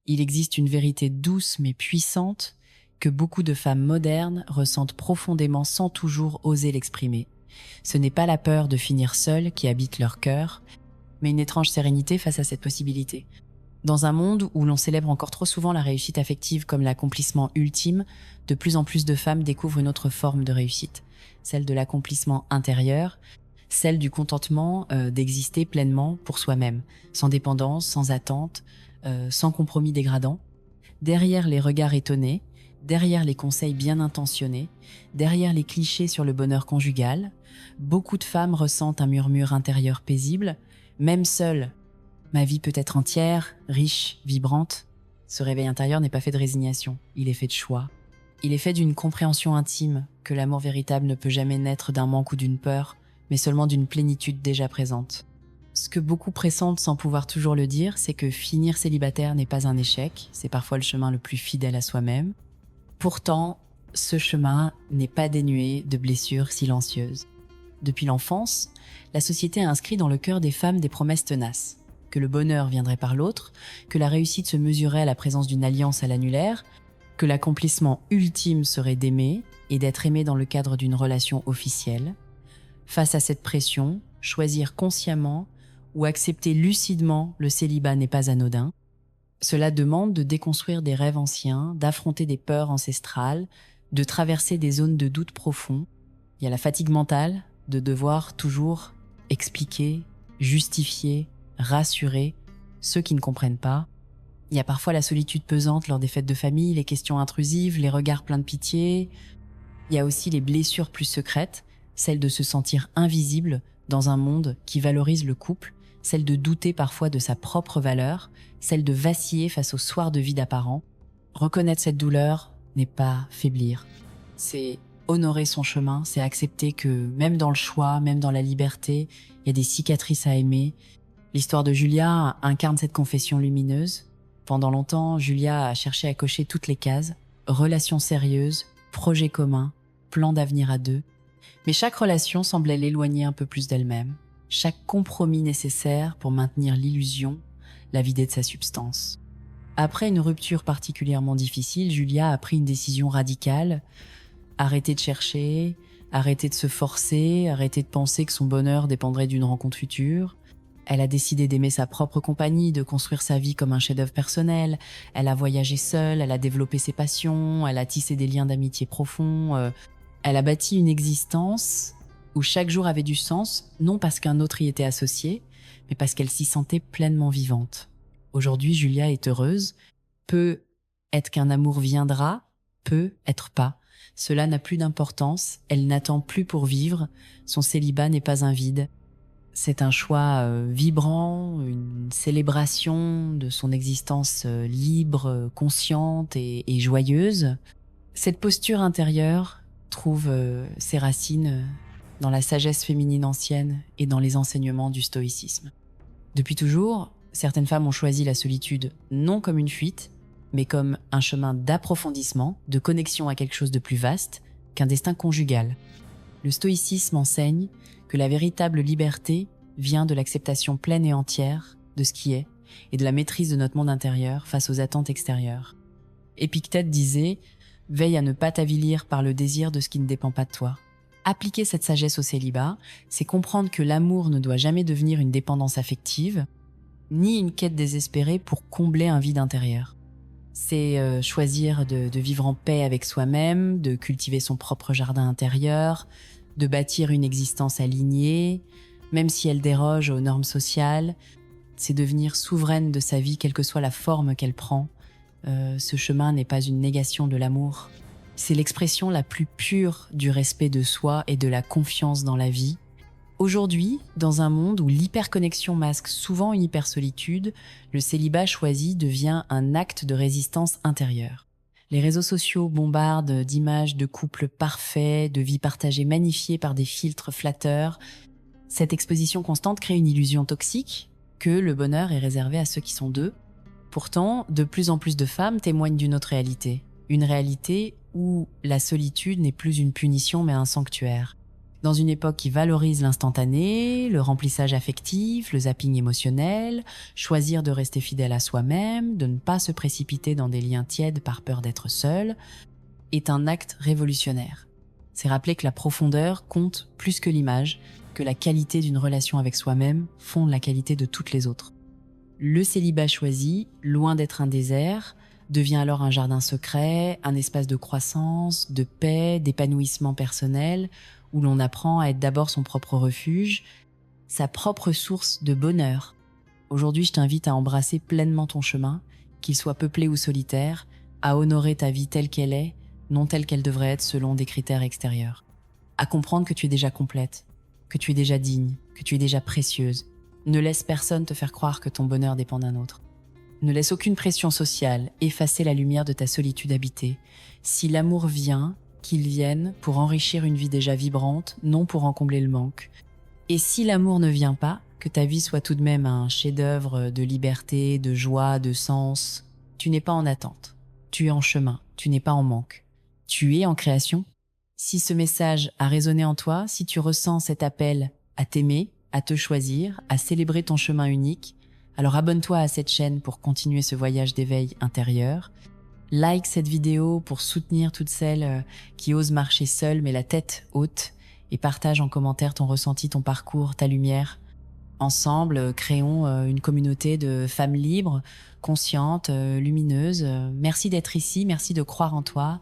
Il existe une vérité douce mais puissante que beaucoup de femmes modernes ressentent profondément sans toujours oser l'exprimer. Ce n'est pas la peur de finir seule qui habite leur cœur, mais une étrange sérénité face à cette possibilité. Dans un monde où l'on célèbre encore trop souvent la réussite affective comme l'accomplissement ultime, de plus en plus de femmes découvrent une autre forme de réussite, celle de l'accomplissement intérieur, celle du contentement d'exister pleinement pour soi-même, sans dépendance, sans attente, sans compromis dégradant. Derrière les regards étonnés, derrière les conseils bien intentionnés, derrière les clichés sur le bonheur conjugal, beaucoup de femmes ressentent un murmure intérieur paisible, même seule. Ma vie peut être entière, riche, vibrante. Ce réveil intérieur n'est pas fait de résignation, il est fait de choix. Il est fait d'une compréhension intime que l'amour véritable ne peut jamais naître d'un manque ou d'une peur, mais seulement d'une plénitude déjà présente. Ce que beaucoup pressentent sans pouvoir toujours le dire, c'est que finir célibataire n'est pas un échec, c'est parfois le chemin le plus fidèle à soi-même. Pourtant, ce chemin n'est pas dénué de blessures silencieuses. Depuis l'enfance, la société a inscrit dans le cœur des femmes des promesses tenaces. Que le bonheur viendrait par l'autre, que la réussite se mesurait à la présence d'une alliance à l'annulaire, que l'accomplissement ultime serait d'aimer et d'être aimé dans le cadre d'une relation officielle. Face à cette pression, choisir consciemment ou accepter lucidement le célibat n'est pas anodin. Cela demande de déconstruire des rêves anciens, d'affronter des peurs ancestrales, de traverser des zones de doute profond. Il y a la fatigue mentale de devoir toujours expliquer, justifier, rassurer ceux qui ne comprennent pas. Il y a parfois la solitude pesante lors des fêtes de famille, les questions intrusives, les regards pleins de pitié. Il y a aussi les blessures plus secrètes, celle de se sentir invisible dans un monde qui valorise le couple, celle de douter parfois de sa propre valeur, celle de vaciller face au soir de vide apparent. Reconnaître cette douleur n'est pas faiblir. C'est honorer son chemin, c'est accepter que même dans le choix, même dans la liberté, il y a des cicatrices à aimer. L'histoire de Julia incarne cette confession lumineuse. Pendant longtemps, Julia a cherché à cocher toutes les cases. Relations sérieuses, projets communs, plan d'avenir à deux. Mais chaque relation semblait l'éloigner un peu plus d'elle-même. Chaque compromis nécessaire pour maintenir l'illusion la vidait de sa substance. Après une rupture particulièrement difficile, Julia a pris une décision radicale. Arrêter de chercher, arrêter de se forcer, arrêter de penser que son bonheur dépendrait d'une rencontre future. Elle a décidé d'aimer sa propre compagnie, de construire sa vie comme un chef-d'œuvre personnel. Elle a voyagé seule, elle a développé ses passions, elle a tissé des liens d'amitié profonds. Elle a bâti une existence où chaque jour avait du sens, non parce qu'un autre y était associé, mais parce qu'elle s'y sentait pleinement vivante. Aujourd'hui, Julia est heureuse. Peut être qu'un amour viendra, peut être pas. Cela n'a plus d'importance, elle n'attend plus pour vivre, son célibat n'est pas un vide. C'est un choix vibrant, une célébration de son existence libre, consciente et joyeuse. Cette posture intérieure trouve ses racines dans la sagesse féminine ancienne et dans les enseignements du stoïcisme. Depuis toujours, certaines femmes ont choisi la solitude non comme une fuite, mais comme un chemin d'approfondissement, de connexion à quelque chose de plus vaste qu'un destin conjugal. Le stoïcisme enseigne que la véritable liberté vient de l'acceptation pleine et entière de ce qui est et de la maîtrise de notre monde intérieur face aux attentes extérieures. Épictète disait « Veille à ne pas t'avilir par le désir de ce qui ne dépend pas de toi ». Appliquer cette sagesse au célibat, c'est comprendre que l'amour ne doit jamais devenir une dépendance affective, ni une quête désespérée pour combler un vide intérieur. C'est choisir de vivre en paix avec soi-même, de cultiver son propre jardin intérieur, de bâtir une existence alignée, même si elle déroge aux normes sociales. C'est devenir souveraine de sa vie, quelle que soit la forme qu'elle prend. Ce chemin n'est pas une négation de l'amour. C'est l'expression la plus pure du respect de soi et de la confiance dans la vie. Aujourd'hui, dans un monde où l'hyperconnexion masque souvent une hypersolitude, le célibat choisi devient un acte de résistance intérieure. Les réseaux sociaux bombardent d'images de couples parfaits, de vies partagées magnifiées par des filtres flatteurs. Cette exposition constante crée une illusion toxique que le bonheur est réservé à ceux qui sont deux. Pourtant, de plus en plus de femmes témoignent d'une autre réalité. Une réalité où la solitude n'est plus une punition mais un sanctuaire. Dans une époque qui valorise l'instantané, le remplissage affectif, le zapping émotionnel, choisir de rester fidèle à soi-même, de ne pas se précipiter dans des liens tièdes par peur d'être seul, est un acte révolutionnaire. C'est rappeler que la profondeur compte plus que l'image, que la qualité d'une relation avec soi-même fonde la qualité de toutes les autres. Le célibat choisi, loin d'être un désert, devient alors un jardin secret, un espace de croissance, de paix, d'épanouissement personnel, où l'on apprend à être d'abord son propre refuge, sa propre source de bonheur. Aujourd'hui, je t'invite à embrasser pleinement ton chemin, qu'il soit peuplé ou solitaire, à honorer ta vie telle qu'elle est, non telle qu'elle devrait être selon des critères extérieurs. À comprendre que tu es déjà complète, que tu es déjà digne, que tu es déjà précieuse. Ne laisse personne te faire croire que ton bonheur dépend d'un autre. Ne laisse aucune pression sociale effacer la lumière de ta solitude habitée. Si l'amour vient, qu'il vienne pour enrichir une vie déjà vibrante, non pour en combler le manque. Et si l'amour ne vient pas, que ta vie soit tout de même un chef-d'œuvre de liberté, de joie, de sens. Tu n'es pas en attente. Tu es en chemin. Tu n'es pas en manque. Tu es en création. Si ce message a résonné en toi, si tu ressens cet appel à t'aimer, à te choisir, à célébrer ton chemin unique, alors abonne-toi à cette chaîne pour continuer ce voyage d'éveil intérieur. Like cette vidéo pour soutenir toutes celles qui osent marcher seules mais la tête haute et partage en commentaire ton ressenti, ton parcours, ta lumière. Ensemble, créons une communauté de femmes libres, conscientes, lumineuses. Merci d'être ici, merci de croire en toi.